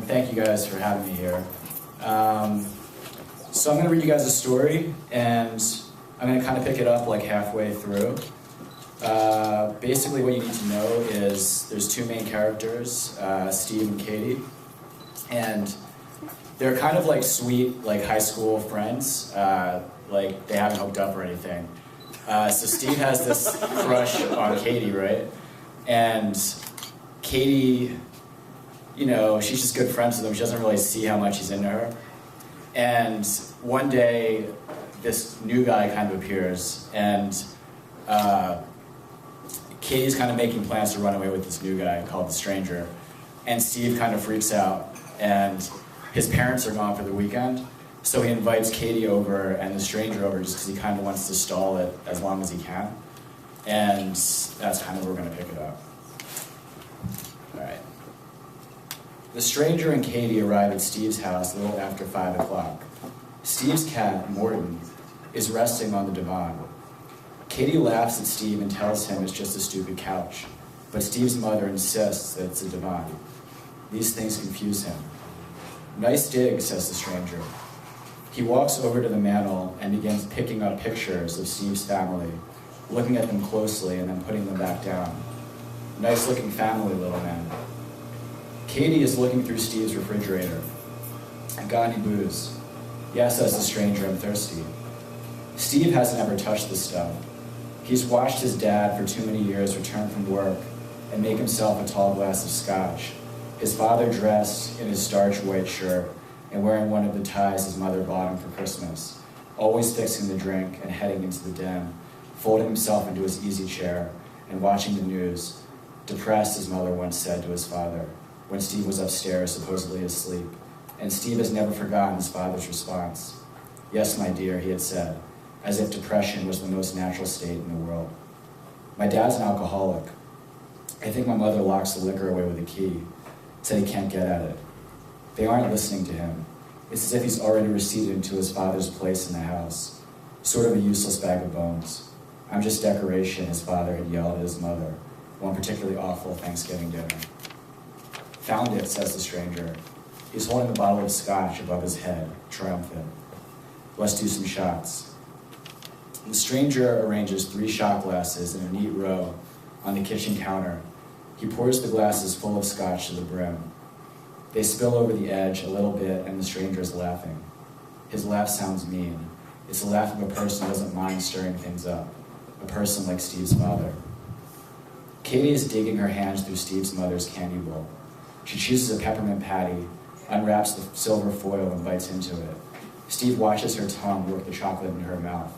thank you guys for having me here. So I'm going to read you guys a story, and I'm going to kind of pick it up like halfway through. Basically what you need to know is there's two main characters, Steve and Katie, and they're kind of like sweet, like high school friends, like they haven't hooked up or anything. So Steve has this crush on Katie, right? And Katie, you know, she's just good friends with him. She doesn't really see how much he's into her. And one day, this new guy kind of appears, and Katie's kind of making plans to run away with this new guy called the Stranger. And Steve kind of freaks out, and his parents are gone for the weekend, so he invites Katie over and the Stranger over just because he kind of wants to stall it as long as he can. And that's kind of where we're going to pick it up. All right. The Stranger and Katie arrive at Steve's house a little after 5 o'clock. Steve's cat, Morton, is resting on the divan. Katie laughs at Steve and tells him it's just a stupid couch, but Steve's mother insists that it's a divan. These things confuse him. "Nice dig," says the Stranger. He walks over to the mantel and begins picking up pictures of Steve's family, looking at them closely and then putting them back down. "Nice looking family, little man." Katie is looking through Steve's refrigerator. "Got any booze?" "Yes," says the Stranger, "I'm thirsty." Steve hasn't ever touched this stuff. He's watched his dad for too many years return from work and make himself a tall glass of scotch, his father dressed in his starched white shirt and wearing one of the ties his mother bought him for Christmas, always fixing the drink and heading into the den, folding himself into his easy chair and watching the news, depressed, his mother once said to his father, when Steve was upstairs, supposedly asleep. And Steve has never forgotten his father's response. "Yes, my dear," he had said, as if depression was the most natural state in the world. "My dad's an alcoholic. I think my mother locks the liquor away with a key, said he can't get at it." They aren't listening to him. It's as if he's already receded into his father's place in the house, sort of a useless bag of bones. "I'm just decoration," his father had yelled at his mother, one particularly awful Thanksgiving dinner. "Found it," says the Stranger. He's holding a bottle of scotch above his head, triumphant. "Let's do some shots." The Stranger arranges 3 shot glasses in a neat row on the kitchen counter. He pours the glasses full of scotch to the brim. They spill over the edge a little bit, and the Stranger is laughing. His laugh sounds mean. It's the laugh of a person who doesn't mind stirring things up, a person like Steve's father. Katie is digging her hands through Steve's mother's candy bowl. She chooses a peppermint patty, unwraps the silver foil, and bites into it. Steve watches her tongue work the chocolate into her mouth.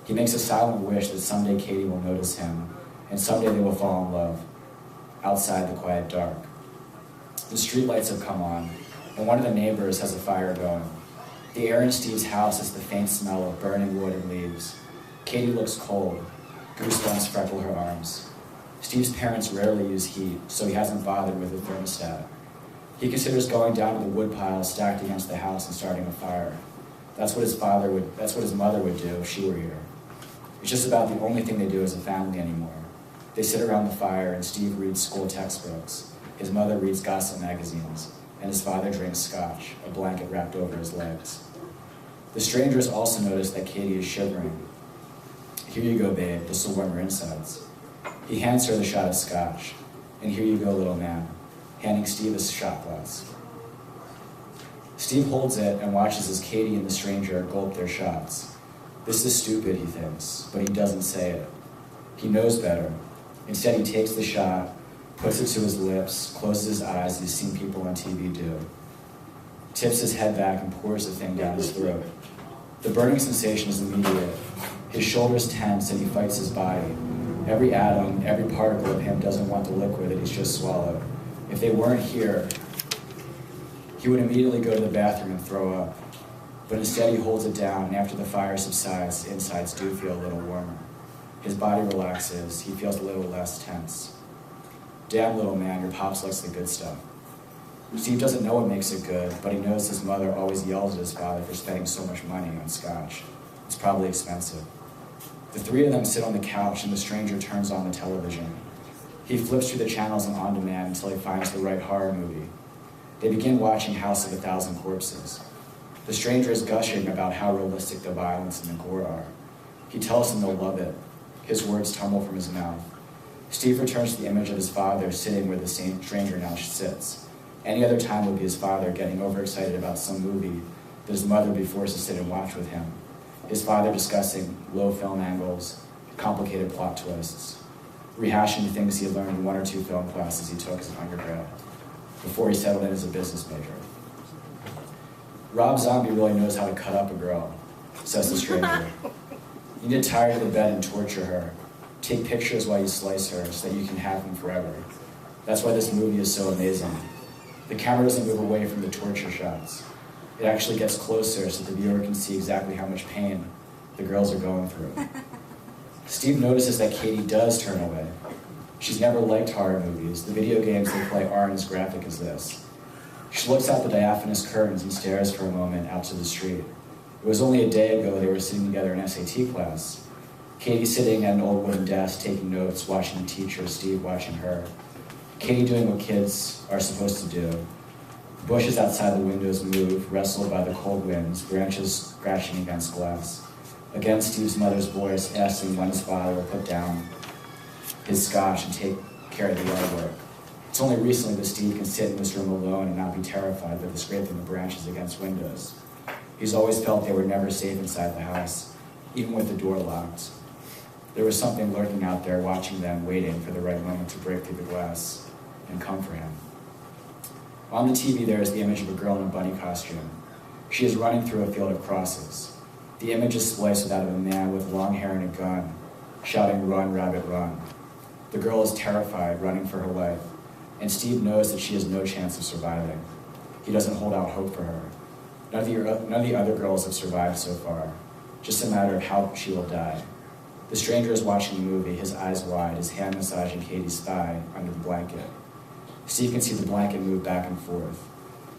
He makes a silent wish that someday Katie will notice him, and someday they will fall in love, outside the quiet dark. The streetlights have come on, and one of the neighbors has a fire going. The air in Steve's house is the faint smell of burning wood and leaves. Katie looks cold. Goosebumps freckle her arms. Steve's parents rarely use heat, so he hasn't bothered with a thermostat. He considers going down to the wood pile stacked against the house and starting a fire. That's what his mother would do if she were here. It's just about the only thing they do as a family anymore. They sit around the fire and Steve reads school textbooks. His mother reads gossip magazines, and his father drinks scotch, a blanket wrapped over his legs. The Stranger has also noticed that Katie is shivering. "Here you go, babe, this will warm your insides." He hands her the shot of scotch. "And here you go, little man," handing Steve a shot glass. Steve holds it and watches as Katie and the Stranger gulp their shots. This is stupid, he thinks, but he doesn't say it. He knows better. Instead, he takes the shot, puts it to his lips, closes his eyes as he's seen people on TV do, tips his head back and pours the thing down his throat. The burning sensation is immediate. His shoulders tense and he fights his body. Every atom, every particle of him doesn't want the liquid that he's just swallowed. If they weren't here, he would immediately go to the bathroom and throw up. But instead he holds it down, and after the fire subsides, the insides do feel a little warmer. His body relaxes, he feels a little less tense. "Damn, little man, your pops likes the good stuff." Steve doesn't know what makes it good, but he knows his mother always yells at his father for spending so much money on scotch. It's probably expensive. The 3 of them sit on the couch and the Stranger turns on the television. He flips through the channels and on demand until he finds the right horror movie. They begin watching House of a Thousand Corpses. The stranger is gushing about how realistic the violence and the gore are. He tells them they'll love it. His words tumble from his mouth. Steve returns to the image of his father sitting where the stranger now sits. Any other time would be his father getting overexcited about some movie that his mother would be forced to sit and watch with him. His father discussing low film angles, complicated plot twists, rehashing the things he had learned in 1 or 2 film classes he took as an undergrad, before he settled in as a business major. Rob Zombie really knows how to cut up a girl, says the stranger. You need to tie her to the bed and torture her. Take pictures while you slice her so that you can have them forever. That's why this movie is so amazing. The camera doesn't move away from the torture shots. It actually gets closer so the viewer can see exactly how much pain the girls are going through. Steve notices that Katie does turn away. She's never liked horror movies. The video games they play aren't as graphic as this. She looks out the diaphanous curtains and stares for a moment out to the street. It was only a day ago they were sitting together in SAT class. Katie sitting at an old wooden desk taking notes, watching the teacher, Steve watching her. Katie doing what kids are supposed to do. Bushes outside the windows move, wrestled by the cold winds, branches scratching against glass. Again, Steve's mother's voice asking when his father will put down his scotch and take care of the yard work. It's only recently that Steve can sit in this room alone and not be terrified by the scraping of branches against windows. He's always felt they were never safe inside the house, even with the door locked. There was something lurking out there watching them, waiting for the right moment to break through the glass and come for him. On the TV there is the image of a girl in a bunny costume. She is running through a field of crosses. The image is spliced with that of a man with long hair and a gun, shouting, "Run, rabbit, run." The girl is terrified, running for her life, and Steve knows that she has no chance of surviving. He doesn't hold out hope for her. None of the other girls have survived so far, just a matter of how she will die. The stranger is watching the movie, his eyes wide, his hand massaging Katie's thigh under the blanket. Steve can see the blanket move back and forth.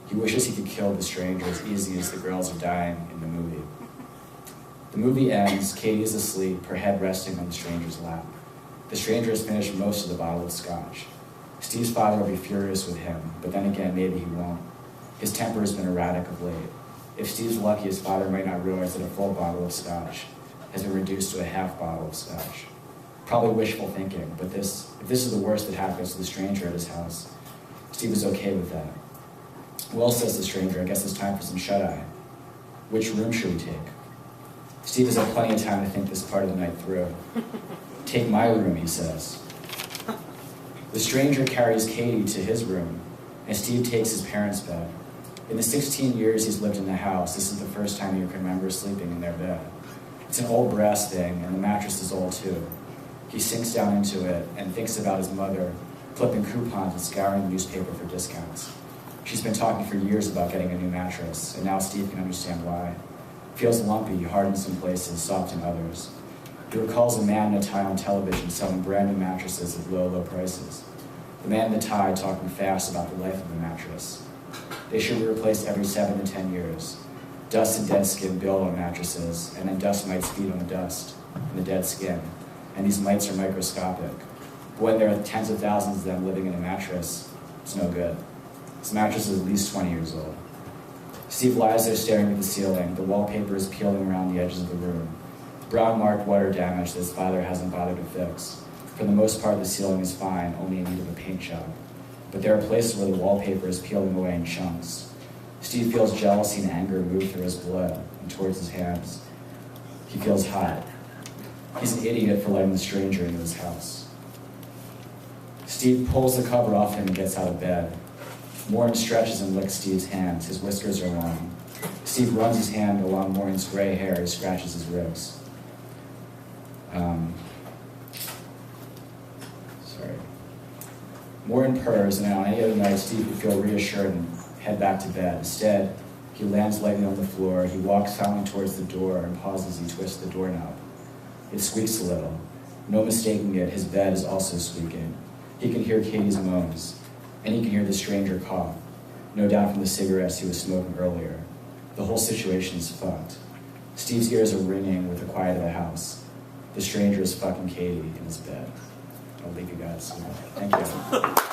He wishes he could kill the stranger as easy as the girls are dying in the movie. The movie ends, Katie is asleep, her head resting on the stranger's lap. The stranger has finished most of the bottle of scotch. Steve's father will be furious with him, but then again, maybe he won't. His temper has been erratic of late. If Steve's lucky, his father might not realize that a full bottle of scotch has been reduced to a half bottle of scotch. Probably wishful thinking, but if this is the worst that happens to the stranger at his house, Steve is okay with that. Well, says the stranger, I guess it's time for some shut-eye. Which room should we take? Steve has had plenty of time to think this part of the night through. Take my room, he says. The stranger carries Katie to his room, and Steve takes his parents' bed. In the 16 years he's lived in the house, this is the first time he can remember sleeping in their bed. It's an old brass thing, and the mattress is old too. He sinks down into it and thinks about his mother clipping coupons and scouring the newspaper for discounts. She's been talking for years about getting a new mattress, and now Steve can understand why. Feels lumpy, hard in some places, soft in others. He recalls a man in a tie on television selling brand new mattresses at low, low prices. The man in the tie talking fast about the life of the mattress. They should be replaced every 7 to 10 years. Dust and dead skin build on mattresses, and then dust mites feed on the dust and the dead skin. And these mites are microscopic. But when there are tens of thousands of them living in a mattress, it's no good. This mattress is at least 20 years old. Steve lies there staring at the ceiling. The wallpaper is peeling around the edges of the room. Brown marked water damage that his father hasn't bothered to fix. For the most part, the ceiling is fine, only in need of a paint job. But there are places where the wallpaper is peeling away in chunks. Steve feels jealousy and anger move through his blood and towards his hands. He feels hot. He's an idiot for letting the stranger into his house. Steve pulls the cover off him and gets out of bed. Morin stretches and licks Steve's hands. His whiskers are long. Steve runs his hand along Morin's gray hair. He scratches his ribs. Morin purrs, and on any other night, Steve would feel reassured and head back to bed. Instead, he lands lightly on the floor. He walks silently towards the door and pauses as he twists the doorknob. It squeaks a little. No mistaking it, his bed is also squeaking. He can hear Katie's moans, and he can hear the stranger cough, no doubt from the cigarettes he was smoking earlier. The whole situation is fucked. Steve's ears are ringing with the quiet of the house. The stranger is fucking Katie in his bed. I'll leave you guys. Thank you.